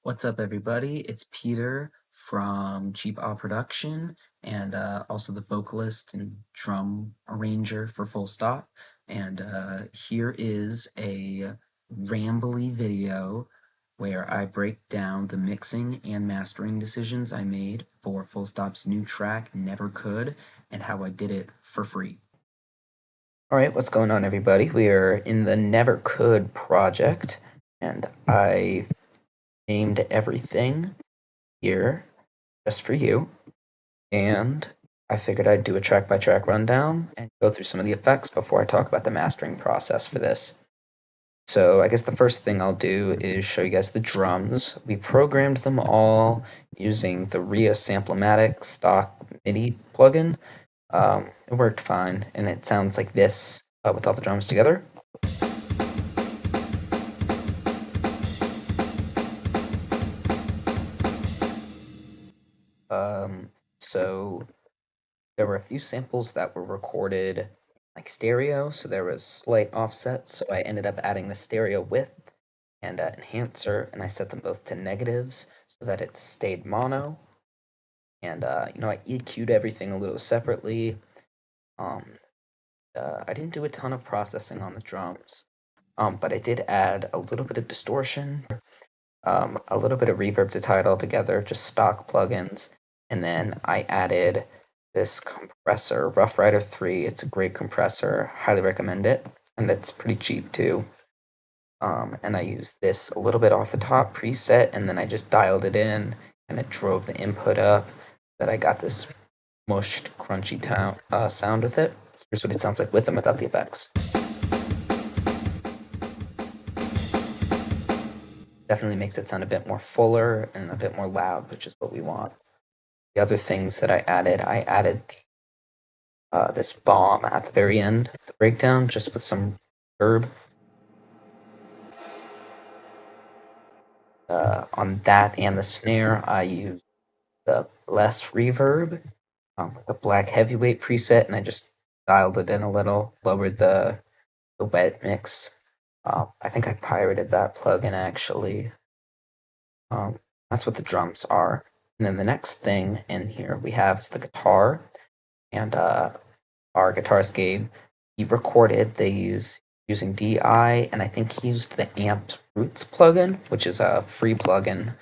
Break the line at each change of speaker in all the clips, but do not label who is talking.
What's up, everybody? It's Peter from Cheap Awe Production and also the vocalist and drum arranger for Full Stop. And here is a rambly video where I break down the mixing and mastering decisions I made for Full Stop's new track, Never Could, and how I did it for free. Alright, what's going on, everybody? We are in the Never Could project, and I named everything here just for you, and I figured I'd do a track by track rundown and go through some of the effects before I talk about the mastering process for this. So I guess the first thing I'll do is show you guys the drums. We programmed them all using the RIA Samplematic stock MIDI plugin. It worked fine, and it sounds like this with all the drums together. So there were a few samples that were recorded like stereo, so there was slight offset, so I ended up adding the stereo width and enhancer, and I set them both to negatives so that it stayed mono. And I EQ'd everything a little separately. I didn't do a ton of processing on the drums, but I did add a little bit of distortion, a little bit of reverb to tie it all together, just stock plugins, and then I added this compressor, Rough Rider 3. It's a great compressor, highly recommend it, and it's pretty cheap too. And I used this a little bit off the top preset, and then I just dialed it in, and it drove the input up, that I got this mushed, crunchy sound with it. Here's what it sounds like with and without the effects. Definitely makes it sound a bit more fuller and a bit more loud, which is what we want. The other things that I added this bomb at the very end of the breakdown, just with some reverb. On that and the snare, I used the less reverb with the black heavyweight preset, and I just dialed it in a little, lowered the wet mix. I think I pirated that plugin actually. That's what the drums are. And then the next thing in here we have is the guitar. And our guitarist Gabe, he recorded these using DI, and I think he used the Amp Roots plugin, which is a free plugin,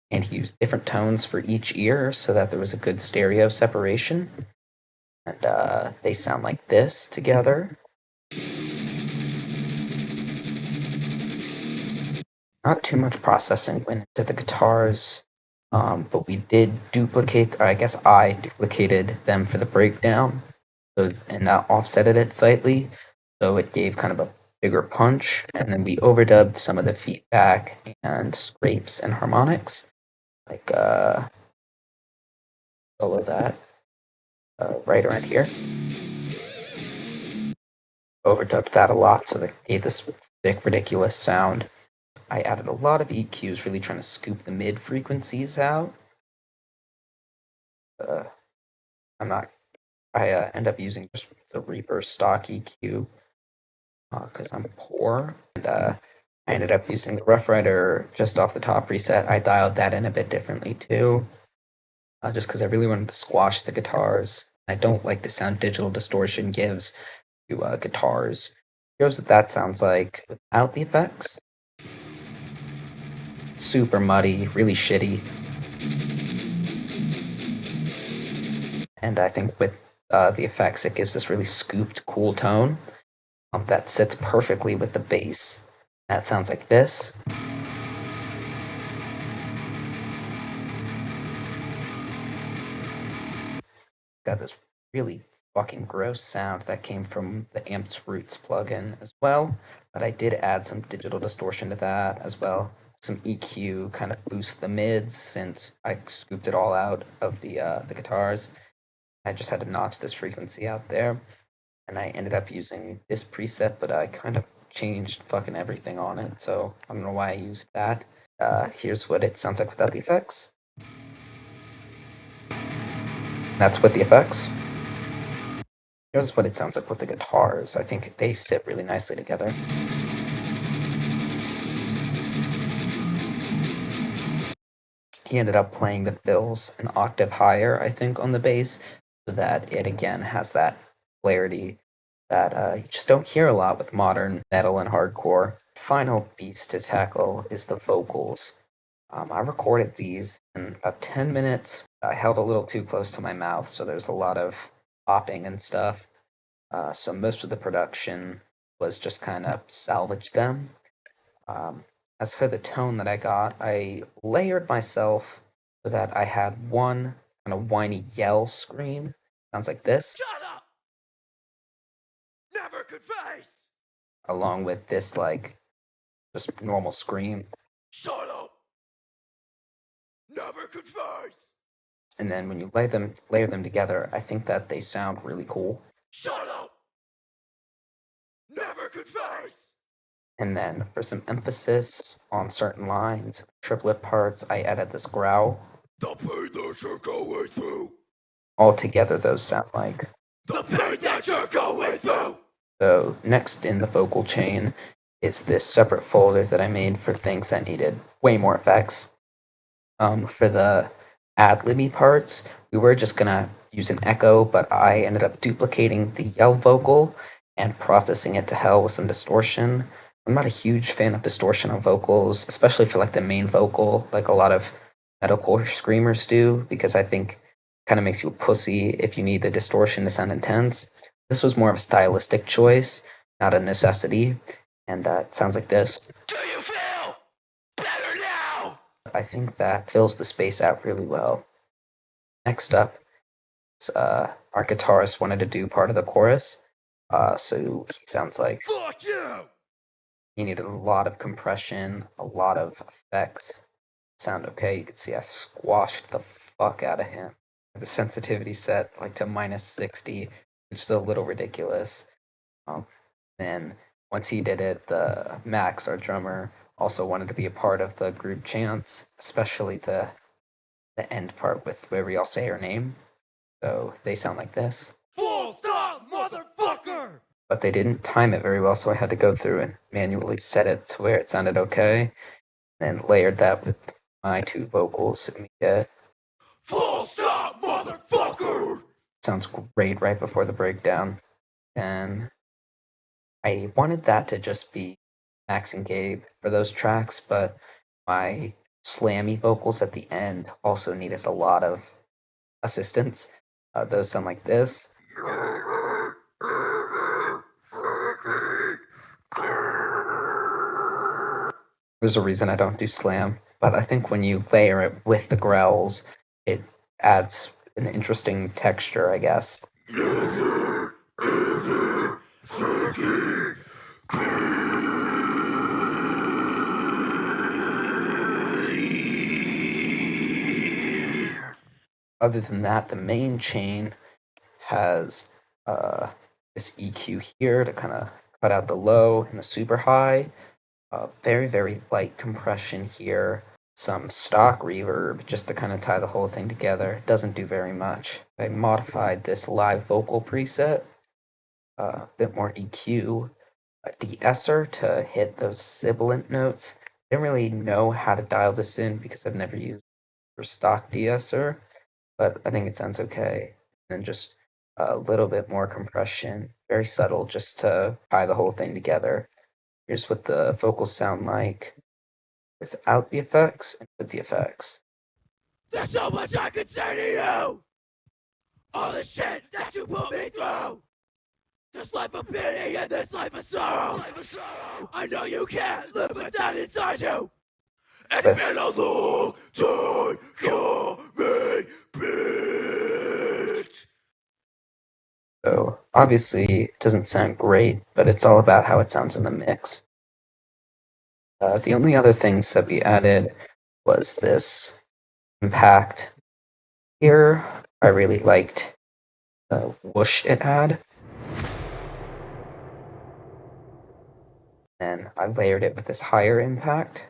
and he used different tones for each ear so that there was a good stereo separation. And they sound like this together. Not too much processing went into the guitars, but we did duplicate, or I guess I duplicated them for the breakdown, and offsetted it slightly, so it gave kind of a bigger punch, and then we overdubbed some of the feedback and scrapes and harmonics, like all of that, right around here. Overdubbed that a lot, so that gave this thick, ridiculous sound. I added a lot of EQs, really trying to scoop the mid frequencies out. I end up using just the Reaper stock EQ because I'm poor. And I ended up using the Rough Rider just off the top preset. I dialed that in a bit differently too, just because I really wanted to squash the guitars. I don't like the sound digital distortion gives to guitars. Here's what that sounds like without the effects. Super muddy, really shitty. And I think with the effects, it gives this really scooped, cool tone that sits perfectly with the bass. That sounds like this. Got this really fucking gross sound that came from the Amped Roots plugin as well, but I did add some digital distortion to that as well. Some EQ kind of boost the mids since I scooped it all out of the guitars. I just had to notch this frequency out there, and I ended up using this preset, but I kind of changed fucking everything on it, so I don't know why I used that. Here's what it sounds like without the effects. That's with the effects. Here's what it sounds like with the guitars. I think they sit really nicely together. he ended up playing the fills an octave higher, I think, on the bass, so that it again has that clarity that you just don't hear a lot with modern metal and hardcore. Final beast to tackle is the vocals. I recorded these in about 10 minutes. I held a little too close to my mouth, so there's a lot of popping and stuff. So most of the production was just kind of salvage them. Um, as for the tone that I got, I layered myself so that I had one kind of whiny yell scream. Sounds like this.
Shut up! Never could face!
Along with this, like, just normal scream.
Shut up! Never could face!
And then when you layer them together, I think that they sound really cool.
Shut up! Never could face!
And then for some emphasis on certain lines, triplet parts, I added this growl.
The pain that you're going through!
Altogether, those sound like.
The pain that you're going through!
So next in the vocal chain is this separate folder that I made for things that needed way more effects. For the ad-libby parts, we were just gonna use an echo, but I ended up duplicating the yell vocal and processing it to hell with some distortion. I'm not a huge fan of distortion on vocals, especially for like the main vocal, like a lot of metalcore screamers do, because I think kind of makes you a pussy if you need the distortion to sound intense. This was more of a stylistic choice, not a necessity, and it sounds like this.
Do you feel better now?
I think that fills the space out really well. Next up, our guitarist wanted to do part of the chorus, so he sounds like
Fuck you!
he needed a lot of compression, a lot of effects. Sound okay? You can see I squashed the fuck out of him. The sensitivity set like to -60, which is a little ridiculous. Um, then once he did it, the Max, our drummer, also wanted to be a part of the group chants, especially the end part with where we all say our name. So they sound like this.
Full stop, motherfucker!
But they didn't time it very well, so I had to go through and manually set it to where it sounded okay, and layered that with my two vocals, and we get
Full stop, motherfucker!
sounds great right before the breakdown. And I wanted that to just be Max and Gabe for those tracks, but my slammy vocals at the end also needed a lot of assistance. Those sound like this. There's a reason I don't do slam, but I think when you layer it with the growls, it adds an interesting texture, I guess.
Never, ever, forget.
Other than that, the main chain has this EQ here to kind of cut out the low and the super high. Very, very light compression here. Some stock reverb just to kind of tie the whole thing together. It doesn't do very much. I modified this live vocal preset, a bit more EQ, a de-esser to hit those sibilant notes. I didn't really know how to dial this in because I've never used for stock de-esser, but I think it sounds okay. And then just a little bit more compression, very subtle, just to tie the whole thing together. Here's what the vocals sound like without the effects and with the effects.
There's so much I could say to you! All the shit that you put me through! This life of pity and this life of sorrow! I know you can't live with that inside you! It's been a long time coming, bitch!
So obviously it doesn't sound great, but it's all about how it sounds in the mix. The only other things that we added was this impact here. I really liked the whoosh it had. And I layered it with this higher impact.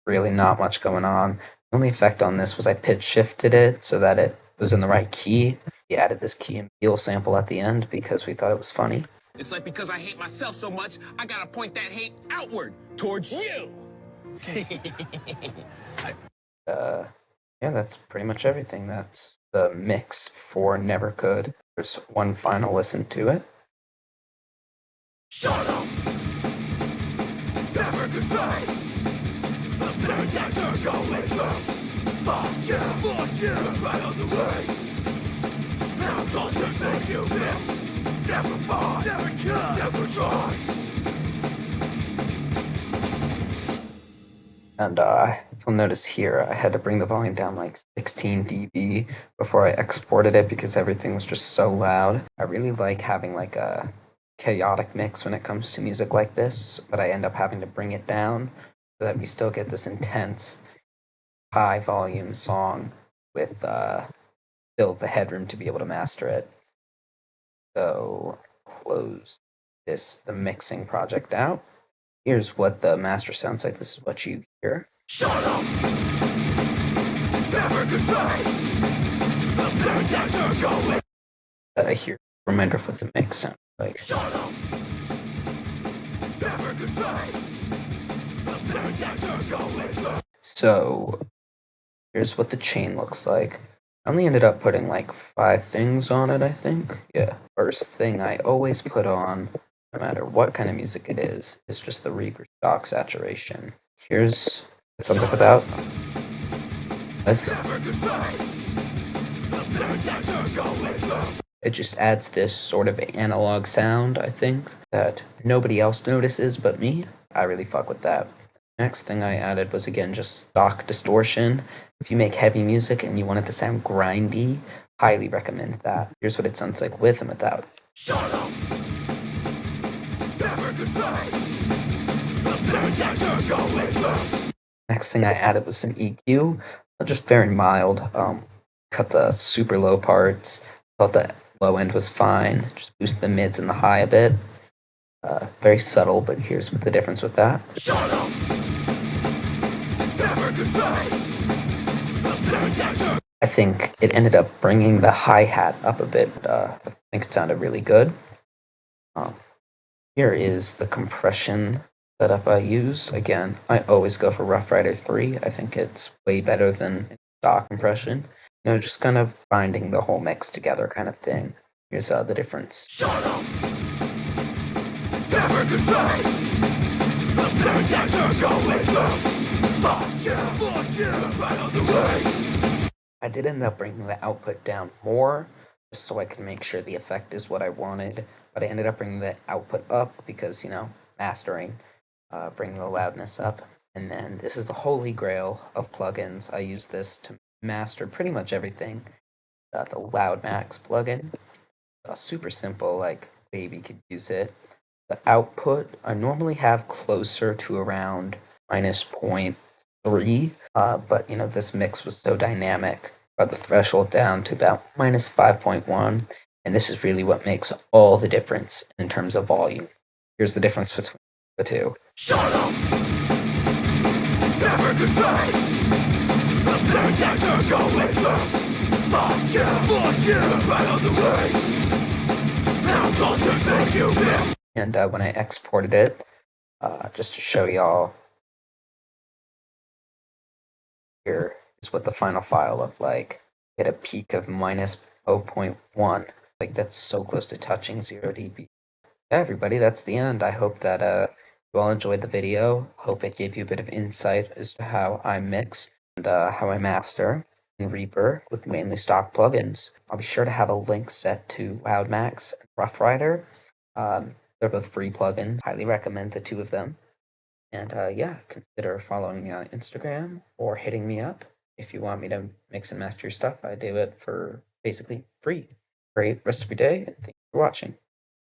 Really not much going on. The only effect on this was I pitch shifted it so that it was in the right key. We added this key and peele sample at the end because we thought it was funny.
It's like because I hate myself so much, I gotta point that hate outward towards you.
Uh, yeah, that's pretty much everything. That's the mix for Never Could. There's one final listen to it.
Shut up! Never could face the pain that you're going through. Fuck you, right on the way. How does it make you feel? Never fought, never tried, never tried.
And you'll notice here I had to bring the volume down like 16 dB before I exported it because everything was just so loud. I really like having like a chaotic mix when it comes to music like this, but I end up having to bring it down so that we still get this intense high volume song with still the headroom to be able to master it. So close the mixing project out. Here's what the master sounds like. This is what you hear.
Shut up! Never could face the pain that you're going.
Here, reminder of what the mix sounds like.
Shut up! Never could face the pain that you're going through.
So here's what the chain looks like. I only ended up putting like 5 things on it, I think. Yeah. First thing I always put on, no matter what kind of music it is just the Reaper stock saturation. Here's what it sounds like without.
Never could face the pain that you're going through.
It just adds this sort of analog sound, I think, that nobody else notices but me. I really fuck with that. Next thing I added was again just stock distortion. If you make heavy music and you want it to sound grindy, highly recommend that. Here's what it sounds like with and without.
Shut up! Never could face the pain that you're going through.
Next thing I added was some EQ, just very mild. Cut the super low parts. Thought the low end was fine. Just boost the mids and the high a bit. Very subtle, but here's what the difference with that.
Shut up! Never could face the pain that you're.
I think it ended up bringing the hi-hat up a bit. I think it sounded really good. Here is the compression setup I used. Again, I always go for Rough Rider 3. I think it's way better than stock compression. Just kind of finding the whole mix together kind of thing. Here's the difference.
Shut up! Never could face the pain that you're going through. Fuck you, right on the way.
I did end up bringing the output down more, just so I could make sure the effect is what I wanted. But I ended up bringing the output up because, mastering, bringing the loudness up. And then this is the holy grail of plugins. I use this to master pretty much everything. The Loud Max plugin. Super simple, like baby could use it. The output I normally have closer to around minus 0.3, but this mix was so dynamic. Brought the threshold down to about minus 5.1, and this is really what makes all the difference in terms of volume. Here's the difference between the two.
Shut up! Never could face the pain that you're going through. Fuck you, right on the way. How does it make you feel?
And when I exported it, just to show y'all, here is what the final file looked like. Hit a peak of minus 0.1. Like, that's so close to touching 0 dB. Yeah, everybody, that's the end. I hope that you all enjoyed the video. Hope it gave you a bit of insight as to how I mix and how I master in Reaper with mainly stock plugins. I'll be sure to have a link set to LoudMax and Rough Rider. They're both free plugins. Highly recommend the two of them. And yeah, consider following me on Instagram or hitting me up if you want me to mix and master your stuff. I do it for basically free. Great rest of your day, and thank you for watching.